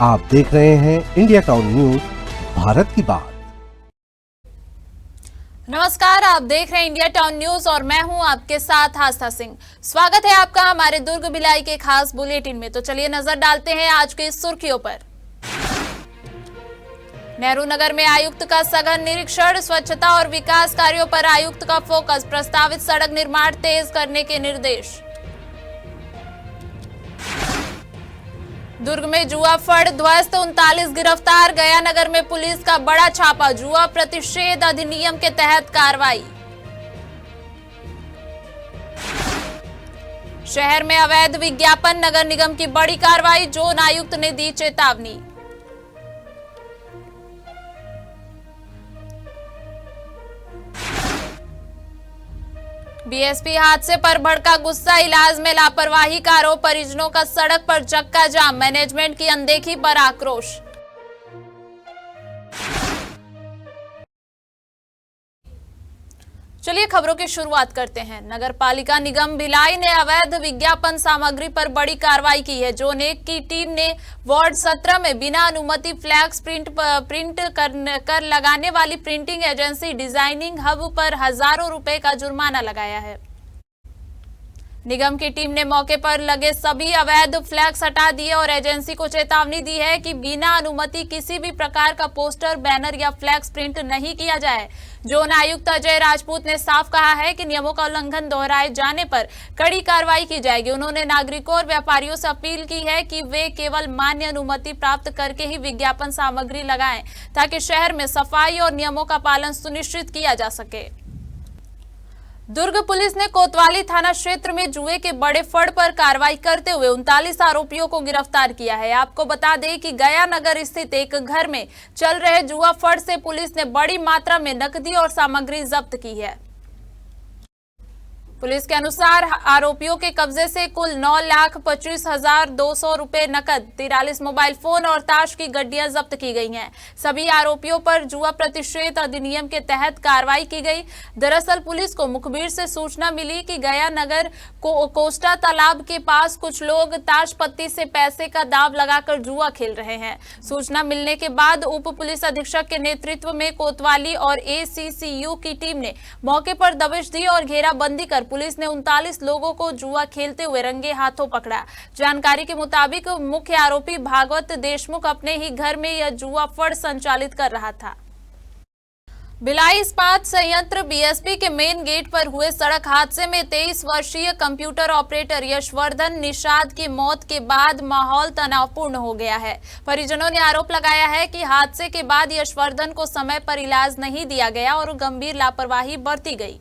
आप देख रहे हैं इंडिया टाउन न्यूज, भारत की बात। नमस्कार, आप देख रहे हैं इंडिया टाउन न्यूज और मैं हूं आपके साथ आस्था सिंह। स्वागत है आपका हमारे दुर्ग भिलाई के खास बुलेटिन में। तो चलिए नजर डालते हैं आज की सुर्खियों पर। नेहरू नगर में आयुक्त का सघन निरीक्षण, स्वच्छता और विकास कार्यों पर आयुक्त का फोकस, प्रस्तावित सड़क निर्माण तेज करने के निर्देश। दुर्ग में जुआ फड़ ध्वस्त, 39 गिरफ्तार, गया नगर में पुलिस का बड़ा छापा, जुआ प्रतिषेध अधिनियम के तहत कार्रवाई। शहर में अवैध विज्ञापन, नगर निगम की बड़ी कार्रवाई, जोन आयुक्त ने दी चेतावनी। बीएसपी हादसे पर भड़का गुस्सा, इलाज में लापरवाही का आरोप, परिजनों का सड़क पर चक्का जाम, मैनेजमेंट की अनदेखी पर आक्रोश। चलिए खबरों की शुरुआत करते हैं। नगर पालिका निगम भिलाई ने अवैध विज्ञापन सामग्री पर बड़ी कार्रवाई की है। जोन 1 की टीम ने वार्ड 17 में बिना अनुमति फ्लैक्स प्रिंट कर लगाने वाली प्रिंटिंग एजेंसी डिजाइनिंग हब पर हजारों रुपए का जुर्माना लगाया है। निगम की टीम ने मौके पर लगे सभी अवैध फ्लैक्स हटा दिए और एजेंसी को चेतावनी दी है कि बिना अनुमति किसी भी प्रकार का पोस्टर, बैनर या फ्लैक्स प्रिंट नहीं किया जाए। जोन आयुक्त अजय राजपूत ने साफ कहा है कि नियमों का उल्लंघन दोहराए जाने पर कड़ी कार्रवाई की जाएगी। उन्होंने नागरिकों और व्यापारियों से अपील की है कि वे केवल मान्य अनुमति प्राप्त करके ही विज्ञापन सामग्री लगाएं, ताकि शहर में सफाई और नियमों का पालन सुनिश्चित किया जा सके। दुर्ग पुलिस ने कोतवाली थाना क्षेत्र में जुए के बड़े फड़ पर कार्रवाई करते हुए 39 आरोपियों को गिरफ्तार किया है। आपको बता दें कि गया नगर स्थित एक घर में चल रहे जुआ फड़ से पुलिस ने बड़ी मात्रा में नकदी और सामग्री जब्त की है। पुलिस के अनुसार आरोपियों के कब्जे से कुल 9,25,200 रुपए नकद, 43 मोबाइल फोन और ताश की गड्डियां जब्त की गई हैं। सभी आरोपियों पर जुआ प्रतिषेध अधिनियम के तहत कार्रवाई की गई। दरअसल पुलिस को मुखबिर से सूचना मिली कि गया नगर कोस्टा तालाब के पास कुछ लोग ताश पत्ती से पैसे का दाव लगाकर जुआ खेल रहे हैं। सूचना मिलने के बाद उप पुलिस अधीक्षक के नेतृत्व में कोतवाली और ACCU की टीम ने मौके पर दबिश दी और घेराबंदी कर पुलिस ने 39 लोगों को जुआ खेलते हुए रंगे हाथों पकड़ा। जानकारी के मुताबिक मुख्य आरोपी भागवत देशमुख अपने ही घर में यह जुआ फड़ संचालित कर रहा था। भिलाई इस्पात संयंत्र BSP के मेन गेट पर हुए सड़क हादसे में 23 वर्षीय कंप्यूटर ऑपरेटर यशवर्धन निषाद की मौत के बाद माहौल तनावपूर्ण हो गया है। परिजनों ने आरोप लगाया है कि हादसे के बाद यशवर्धन को समय पर इलाज नहीं दिया गया और गंभीर लापरवाही बरती गई।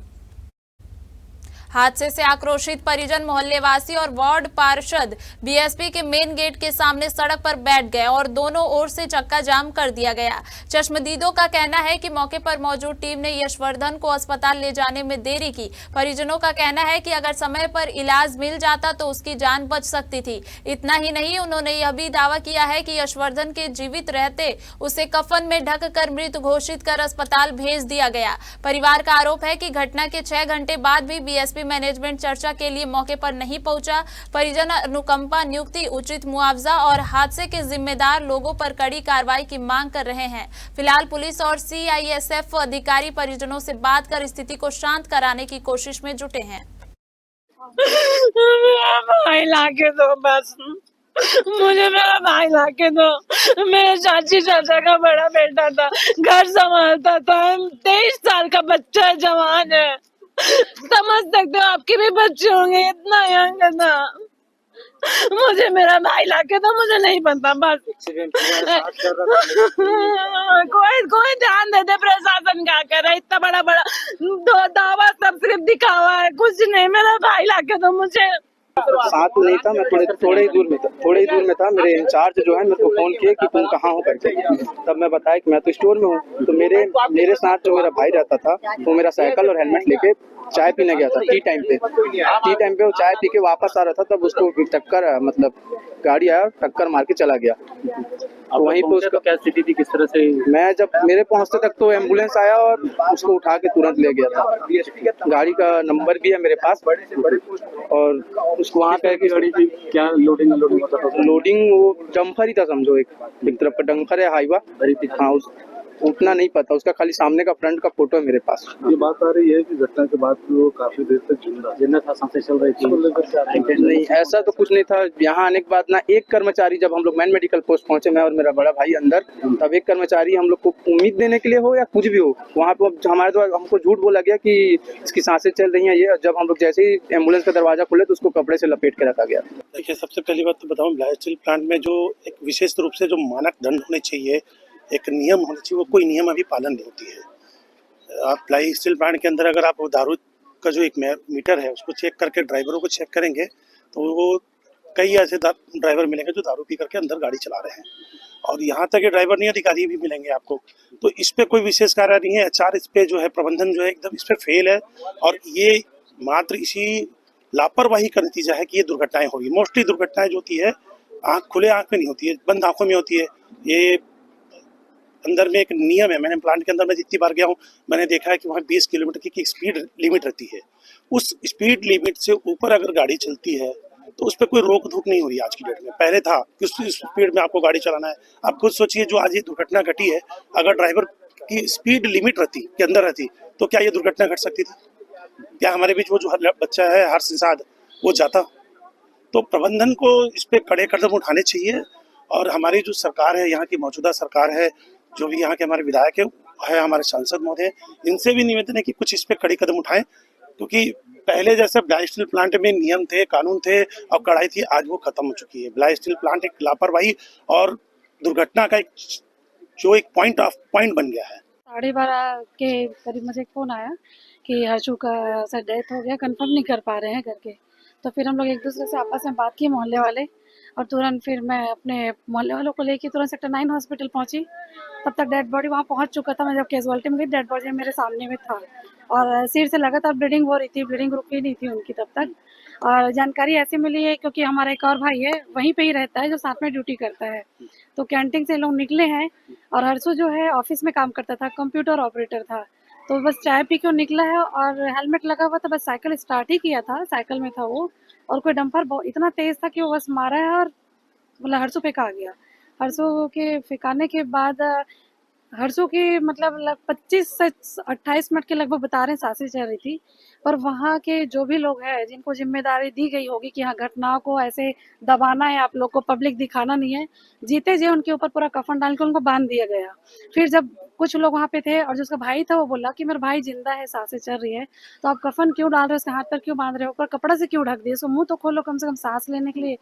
हादसे से आक्रोशित परिजन, मोहल्लेवासी और वार्ड पार्षद BSP के मेन गेट के सामने सड़क पर बैठ गए और दोनों ओर से चक्का जाम कर दिया गया। चश्मदीदों का कहना है कि मौके पर मौजूद टीम ने यशवर्धन को अस्पताल ले जाने में देरी की। परिजनों का कहना है कि अगर समय पर इलाज मिल जाता तो उसकी जान बच सकती थी। इतना ही नहीं, उन्होंने यह भी दावा किया है कि यशवर्धन के जीवित रहते उसे कफन में ढक कर मृत घोषित कर अस्पताल भेज दिया गया। परिवार का आरोप है कि घटना के 6 घंटे बाद भी BSP मैनेजमेंट चर्चा के लिए मौके पर नहीं पहुंचा। परिजन अनुकंपा नियुक्ति, उचित मुआवजा और हादसे के जिम्मेदार लोगों पर कड़ी कार्रवाई की मांग कर रहे हैं। फिलहाल पुलिस और CISF अधिकारी परिजनों से बात कर स्थिति को शांत कराने की कोशिश में जुटे हैं। भाई लाके दो बस, मुझे मेरा भाई लाके दो। मेरे चाची चाचा का बड़ा बेटा था, घर संभालता था। 23 साल का बच्चा जवान है, समझ सकते हो, आपके भी बच्चे होंगे। इतना यंग था, मुझे मेरा भाई लाके दो, मुझे नहीं पता बस। कोई ध्यान देते, प्रशासन क्या कर रहा है? इतना बड़ा बड़ा दावा सब सिर्फ दिखावा है, कुछ नहीं। मेरा भाई लाके दो मुझे। साथ में नहीं था, मैं थोड़े ही दूर में था। मेरे इंचार्ज जो है मेरे को फोन किए कि तुम कहाँ हो करके। तब मैं बताया कि मैं तो स्टोर में हूँ। तो मेरे साथ जो मेरा भाई रहता था वो मेरा साइकिल और हेलमेट लेके चाय पीने गया था। टी टाइम पे वो चाय पी के वापस आ रहा था, तब उसको टक्कर, मतलब गाड़ी आया, टक्कर मार के चला गया। तो वहीं पे उसका क्या स्थिति थी, किस तरह से? मैं जब मेरे पहुंचते तक तो एम्बुलेंस आया और उसको उठा के तुरंत ले गया था। गाड़ी का नंबर भी है मेरे पास और उसको वहाँ कह के गाड़ी की क्या लोडिंग होता था? लोडिंग वो डंपर ही था समझो, एक तरफ का डंपर है हाईवा। हाँ, उतना नहीं पता उसका, खाली सामने का फ्रंट का फोटो है मेरे पास। ये बात आ रही है कि घटना के बाद वो काफी देर तक जिंदा था, सांसें चल रही थी। नहीं, ऐसा तो कुछ नहीं था। यहाँ आने के बाद ना एक कर्मचारी, जब हम लोग मैन मेडिकल पोस्ट पहुंचे, मैं और मेरा बड़ा भाई अंदर, तब एक कर्मचारी हम लोग को उम्मीद देने के लिए हो या कुछ भी हो, वहाँ पे हमारे द्वारा हमको झूठ बोला गया कि इसकी सांसें चल रही हैं ये। जब हम लोग जैसे ही एम्बुलेंस का दरवाजा खोले तो उसको कपड़े से लपेट के रखा गया। देखिए, सबसे पहली बात तो बताऊं, ब्लाई स्टील प्लांट में जो एक विशेष रूप से जो मानक दंड होने चाहिए, एक नियम होना चाहिए, वो कोई नियम अभी पालन नहीं होती है। आप ब्लाई स्टील प्लांट के अंदर अगर आप दारू का जो एक मीटर है उसको चेक करके ड्राइवरों को चेक करेंगे तो वो कई ऐसे ड्राइवर मिलेंगे जो दारू पी करके अंदर गाड़ी चला रहे हैं, और यहाँ तक कि ड्राइवर नहीं, अधिकारी भी मिलेंगे आपको। तो इस पे कोई विशेष कार्य नहीं है। HR इस पे जो है, प्रबंधन जो है एकदम इस पे फेल है, और ये मात्र इसी लापरवाही का नतीजा है कि ये दुर्घटनाएं हो रही। मोस्टली दुर्घटनाएं जो होती है खुले आंख में नहीं होती है, बंद आंखों में होती है। ये अंदर में एक नियम है, मैंने प्लांट के अंदर में जितनी बार गया हूँ मैंने देखा है कि वहाँ 20 किलोमीटर की स्पीड लिमिट रहती है। उस स्पीड लिमिट से ऊपर अगर गाड़ी चलती है तो उस पर कोई रोक धोक नहीं हो रही आज की डेट में। पहले था कि उस स्पीड में आपको गाड़ी चलाना है। आप खुद सोचिए, जो आज ये दुर्घटना घटी है, अगर ड्राइवर की स्पीड लिमिट रहती के अंदर रहती तो क्या ये दुर्घटना घट सकती थी? क्या हमारे बीच वो जो बच्चा है हर्ष निषाद वो जाता? तो प्रबंधन को इस पे कड़े कदम उठाने चाहिए, और हमारी जो सरकार है, यहाँ की मौजूदा सरकार है, जो भी यहाँ के हमारे विधायक है, हमारे सांसद महोदय, इनसे भी निवेदन है कि कुछ इस पे कड़े कदम उठाएं, क्योंकि पहले जैसे ब्लाई स्टील प्लांट में नियम थे, कानून थे और कड़ाई थी, आज वो खत्म हो चुकी है। ब्लाई स्टील प्लांट एक लापरवाही और दुर्घटना का एक पॉइंट बन गया है। 12:30 के करीब मुझे एक फ़ोन आया कि हर्षू का सर डेथ हो गया, कंफर्म नहीं कर पा रहे हैं करके। तो फिर हम लोग एक दूसरे से आपस में बात किए, मोहल्ले वाले, और तुरंत फिर मैं अपने मोहल्ले वालों को लेके तुरंत सेक्टर 9 हॉस्पिटल पहुंची। तब तक डेड बॉडी वहां पहुंच चुका था। मैं जब कैजुअल्टी में गई, डेड बॉडी मेरे सामने में था और सिर से लगातार ब्लीडिंग हो रही थी, ब्लीडिंग रुकी नहीं थी उनकी तब तक। और जानकारी ऐसी मिली है क्योंकि हमारा एक और भाई है, वहीं पे ही रहता है, जो साथ में ड्यूटी करता है। तो कैंटीन से लोग निकले हैं, और हर्षू जो है ऑफिस में काम करता था, कंप्यूटर ऑपरेटर था। तो बस चाय पी के निकला है और हेलमेट लगा हुआ था, बस साइकिल स्टार्ट ही किया था, साइकिल में था वो, और कोई डंपर इतना तेज था कि वो बस मारा है और मतलब हर्षू फेंका गया। हर्षू के फेंकाने के बाद हर्षू की मतलब 25 से 28 मिनट के लगभग बता रहे हैं सांसें चल रही थी। पर वहाँ के जो भी लोग हैं जिनको जिम्मेदारी दी गई होगी कि हाँ घटनाओं को ऐसे दबाना है, आप लोग को पब्लिक दिखाना नहीं है, जीते जी उनके ऊपर पूरा कफन डाल के उनको बांध दिया गया। फिर जब कुछ लोग वहाँ पे थे और जो उसका भाई था वो बोला कि मेरा भाई जिंदा है, सांसें चल रही है, तो आप कफन क्यों डाल रहे हो, उसके हाथ पर क्यों बांध रहे हो, ऊपर कपड़ा से क्यों ढक दिए, उसको मुंह तो खोलो कम से कम सांस लेने के लिए।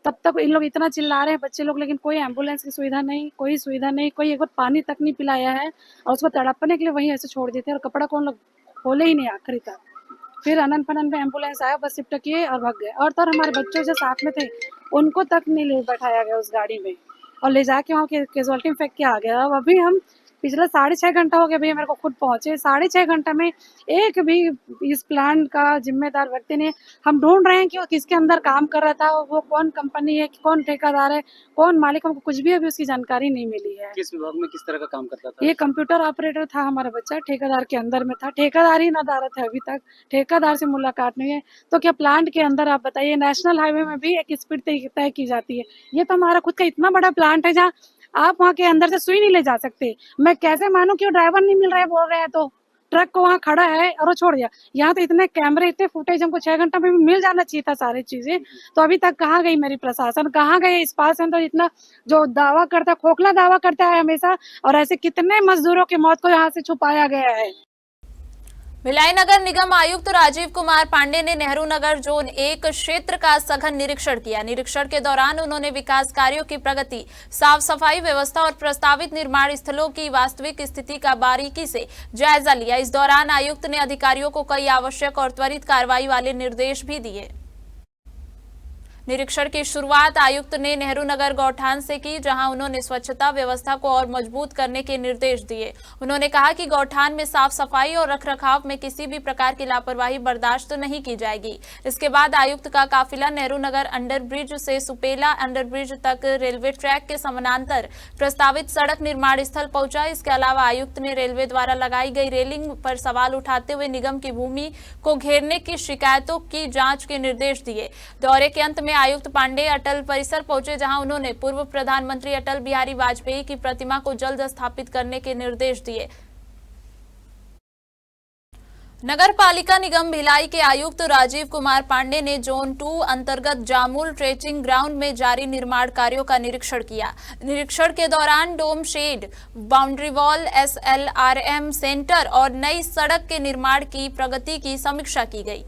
तब तक इन लोग इतना चिल्ला रहे हैं बच्चे लोग, लेकिन कोई एम्बुलेंस की सुविधा नहीं, कोई सुविधा नहीं, कोई एक बार पानी तक नहीं पिलाया है, और उसको तड़पने के लिए वहीं ऐसे छोड़ देते हैं, और कपड़ा कौन लोग खोले ही नहीं आखिरी तक। फिर अनन फनन में एम्बुलेंस आया, बस सिफ्ट किए और भाग गए। और तो हमारे बच्चों जो साथ में थे उनको तक नहीं ले बैठाया गया उस गाड़ी में, और ले जाके वहाँ कैजुअल्टी में फेंक के आ गया। अब अभी हम पिछला 6.5 घंटा हो गया भैया मेरे को खुद पहुंचे, 6.5 घंटा में एक भी इस प्लांट का जिम्मेदार व्यक्ति ने, हम ढूंढ रहे हैं कि वो किसके अंदर काम कर रहा था, वो कौन कंपनी है, कौन ठेकेदार है, कौन मालिक, हमको कुछ भी अभी उसकी जानकारी नहीं मिली है। किस विभाग में किस तरह का काम करता था? ये कंप्यूटर ऑपरेटर था हमारा बच्चा, ठेकेदार के अंदर में था, ठेकेदार ही नदारत है, अभी तक ठेकेदार से मुलाकात नहीं है। तो क्या प्लांट के अंदर आप बताइए, नेशनल हाईवे में भी एक स्पीड तय की जाती है, ये तो हमारा खुद का इतना बड़ा प्लांट है जहाँ आप वहाँ के अंदर से सुई नहीं ले जा सकते। मैं कैसे मानूं कि वो ड्राइवर नहीं मिल रहा है, बोल रहे हैं तो ट्रक को वहाँ खड़ा है और वो छोड़ दिया। यहाँ तो इतने कैमरे, इतने फुटेज, हमको 6 घंटा में भी मिल जाना चाहिए था सारी चीजें। तो अभी तक कहाँ गई मेरी प्रशासन, कहाँ गए इस पास तो इतना जो दावा करता, खोखला दावा करता है हमेशा, और ऐसे कितने मजदूरों की मौत को यहाँ से छुपाया गया है। भिलाई नगर निगम आयुक्त राजीव कुमार पांडे ने नेहरू नगर जोन 1 क्षेत्र का सघन निरीक्षण किया। निरीक्षण के दौरान उन्होंने विकास कार्यों की प्रगति, साफ सफाई व्यवस्था और प्रस्तावित निर्माण स्थलों की वास्तविक स्थिति का बारीकी से जायजा लिया। इस दौरान आयुक्त ने अधिकारियों को कई आवश्यक और त्वरित कार्रवाई वाले निर्देश भी दिए। निरीक्षण की शुरुआत आयुक्त ने नेहरू नगर गौठान से की, जहां उन्होंने स्वच्छता व्यवस्था को और मजबूत करने के निर्देश दिए। उन्होंने कहा कि गौठान में साफ सफाई और रखरखाव में किसी भी प्रकार की लापरवाही बर्दाश्त नहीं की जाएगी। इसके बाद आयुक्त का काफिला नेहरू नगर अंडरब्रिज से सुपेला अंडरब्रिज तक रेलवे ट्रैक के समानांतर प्रस्तावित सड़क निर्माण स्थल पहुंचा। इसके अलावा आयुक्त ने रेलवे द्वारा लगाई गई रेलिंग पर सवाल उठाते हुए निगम की भूमि को घेरने की शिकायतों की जांच के निर्देश दिए। दौरे के अंत में आयुक्त पांडे अटल परिसर पहुंचे, जहां उन्होंने पूर्व प्रधानमंत्री अटल बिहारी वाजपेयी की प्रतिमा को जल्द स्थापित करने के निर्देश दिए। नगर पालिका निगम भिलाई के आयुक्त राजीव कुमार पांडे ने जोन 2 अंतर्गत जामुल ट्रेचिंग ग्राउंड में जारी निर्माण कार्यों का निरीक्षण किया। निरीक्षण के दौरान dome shed, boundary wall, SLRM centre और नई सड़क के निर्माण की प्रगति की समीक्षा की गई।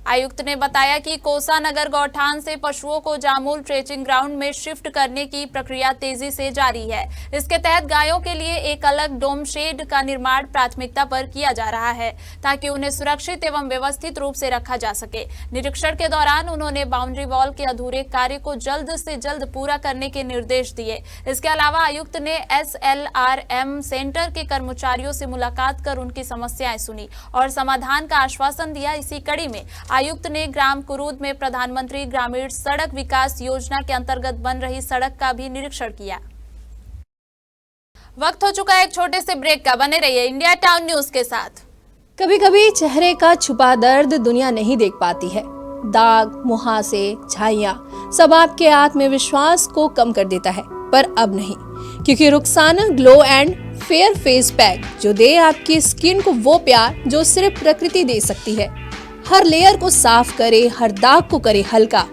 आयुक्त ने बताया कि कोसा नगर गौठान से पशुओं को जामुल ट्रेचिंग ग्राउंड में शिफ्ट करने की प्रक्रिया तेजी से जारी है। इसके तहत गायों के लिए एक अलग डोम शेड का निर्माण प्राथमिकता पर किया जा रहा है, ताकि उन्हें सुरक्षित एवं व्यवस्थित रूप से रखा जा सके। निरीक्षण के दौरान उन्होंने बाउंड्री वॉल के अधूरे कार्य को जल्द से जल्द पूरा करने के निर्देश दिए। इसके अलावा आयुक्त ने SLRM सेंटर के कर्मचारियों से मुलाकात कर उनकी समस्याएं सुनी और समाधान का आश्वासन दिया। इसी कड़ी में आयुक्त ने ग्राम कुरूद में प्रधानमंत्री ग्रामीण सड़क विकास योजना के अंतर्गत बन रही सड़क का भी निरीक्षण किया। वक्त हो चुका है एक छोटे से ब्रेक का। बने रहिए इंडिया टाउन न्यूज के साथ। कभी कभी चेहरे का छुपा दर्द दुनिया नहीं देख पाती है। दाग, मुहासे, झाइयां सब आपके आत्मविश्वास को कम कर देता है, पर अब नहीं, क्योंकि Rukhsana glow and fair face pack जो दे आपकी स्किन को वो प्यार जो सिर्फ प्रकृति दे सकती है। हर लेयर को साफ करे, हर दाग को करे हल्का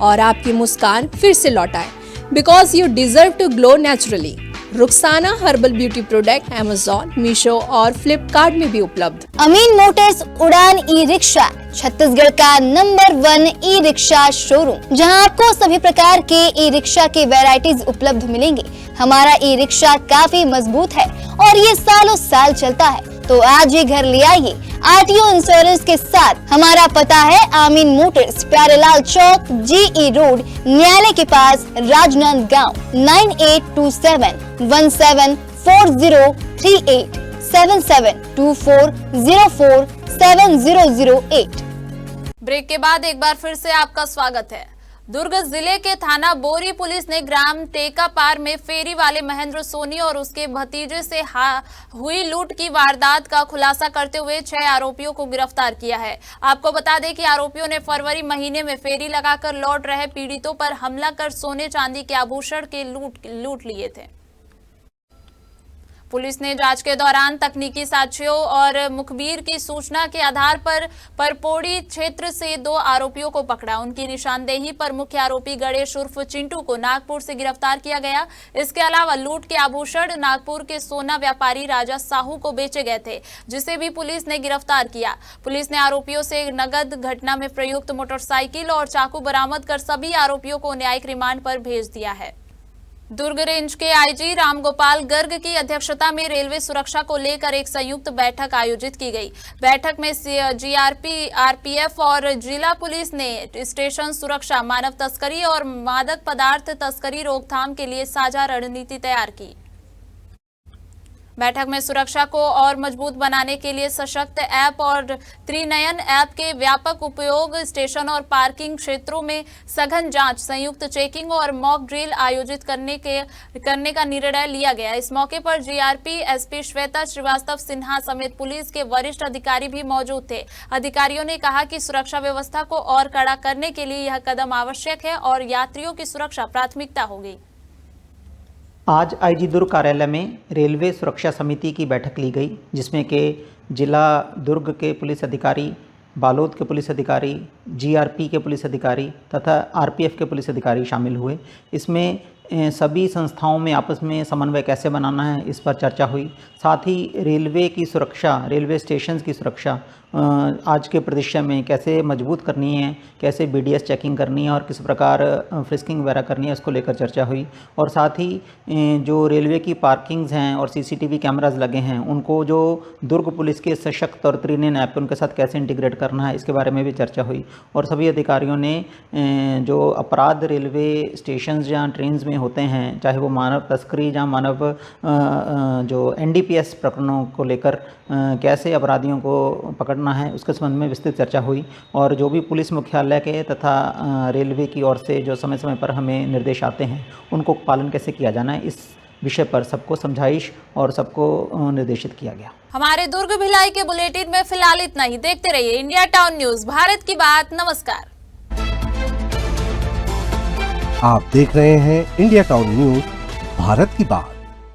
और आपकी मुस्कान फिर से लौटाए। Because you deserve to glow naturally. Rukhsana herbal beauty product Amazon, Meesho और फ्लिपकार्ट में भी उपलब्ध। अमीन मोटर्स उड़ान ई रिक्शा छत्तीसगढ़ का नंबर 1 ई रिक्शा शोरूम, जहां आपको सभी प्रकार के ई रिक्शा के वैरायटीज उपलब्ध मिलेंगे। हमारा ई रिक्शा काफी मजबूत है और ये सालों साल चलता है, तो आज ही घर ले आइए RTO इंश्योरेंस के साथ। हमारा पता है आमीन मोटर्स, प्यारेलाल चौक, GE रोड, न्यायालय के पास, राजनांदगांव। 9827174038 7724047008। ब्रेक के बाद एक बार फिर से आपका स्वागत है। दुर्ग जिले के थाना बोरी पुलिस ने ग्राम टेकापार में फेरी वाले महेंद्र सोनी और उसके भतीजे से हुई लूट की वारदात का खुलासा करते हुए 6 आरोपियों को गिरफ्तार किया है। आपको बता दें कि आरोपियों ने फरवरी महीने में फेरी लगाकर लौट रहे पीड़ितों पर हमला कर सोने चांदी के आभूषण के लूट लिए थे। पुलिस ने जांच के दौरान तकनीकी साक्ष्यों और मुखबिर की सूचना के आधार पर परपोड़ी क्षेत्र से 2 आरोपियों को पकड़ा। उनकी निशानदेही पर मुख्य आरोपी गणेश उर्फ चिंटू को नागपुर से गिरफ्तार किया गया। इसके अलावा लूट के आभूषण नागपुर के सोना व्यापारी राजा साहू को बेचे गए थे, जिसे भी पुलिस ने गिरफ्तार किया। पुलिस ने आरोपियों से नगद, घटना में प्रयुक्त मोटरसाइकिल और चाकू बरामद कर सभी आरोपियों को न्यायिक रिमांड पर भेज दिया है। दुर्ग रेंज के आईजी रामगोपाल गर्ग की अध्यक्षता में रेलवे सुरक्षा को लेकर एक संयुक्त बैठक आयोजित की गई। बैठक में GRP, RPF और जिला पुलिस ने स्टेशन सुरक्षा, मानव तस्करी और मादक पदार्थ तस्करी रोकथाम के लिए साझा रणनीति तैयार की। बैठक में सुरक्षा को और मजबूत बनाने के लिए सशक्त ऐप और त्रिनयन ऐप के व्यापक उपयोग, स्टेशन और पार्किंग क्षेत्रों में सघन जांच, संयुक्त चेकिंग और मॉक ड्रिल आयोजित करने का निर्णय लिया गया। इस मौके पर GRP SP श्वेता श्रीवास्तव सिन्हा समेत पुलिस के वरिष्ठ अधिकारी भी मौजूद थे। अधिकारियों ने कहा कि सुरक्षा व्यवस्था को और कड़ा करने के लिए यह कदम आवश्यक है और यात्रियों की सुरक्षा प्राथमिकता होगी। आज IG दुर्ग कार्यालय में रेलवे सुरक्षा समिति की बैठक ली गई, जिसमें कि जिला दुर्ग के पुलिस अधिकारी, बालोद के पुलिस अधिकारी, GRP के पुलिस अधिकारी तथा RPF के पुलिस अधिकारी शामिल हुए। इसमें सभी संस्थाओं में आपस में समन्वय कैसे बनाना है, इस पर चर्चा हुई। साथ ही रेलवे की सुरक्षा, रेलवे स्टेशन की सुरक्षा आज के परिदृश्य में कैसे मजबूत करनी है, कैसे BDS चेकिंग करनी है और किस प्रकार फ्रिस्किंग वगैरह करनी है, उसको लेकर चर्चा हुई। और साथ ही जो रेलवे की पार्किंग्स हैं और CCTV कैमराज लगे हैं, उनको जो दुर्ग पुलिस के सशक्त और त्रिनयन ऐप उनके साथ कैसे इंटीग्रेट करना है, इसके बारे में भी चर्चा हुई। और सभी अधिकारियों ने जो अपराध रेलवे स्टेशन या ट्रेन में होते हैं, चाहे वो मानव तस्करी या मानव जो NDPS प्रकरणों को लेकर कैसे अपराधियों को पकड़ना है, उसके संबंध में विस्तृत चर्चा हुई। और जो भी पुलिस मुख्यालय के तथा रेलवे की ओर से जो समय समय पर हमें निर्देश आते हैं, उनको पालन कैसे किया जाना है, इस विषय पर सबको समझाइश और सबको निर्देशित किया गया। हमारे दुर्ग भिलाई के बुलेटिन में फिलहाल इतना ही। देखते रहिए इंडिया टाउन न्यूज, भारत की बात। नमस्कार। आप देख रहे हैं इंडिया टाउन न्यूज, भारत की बात।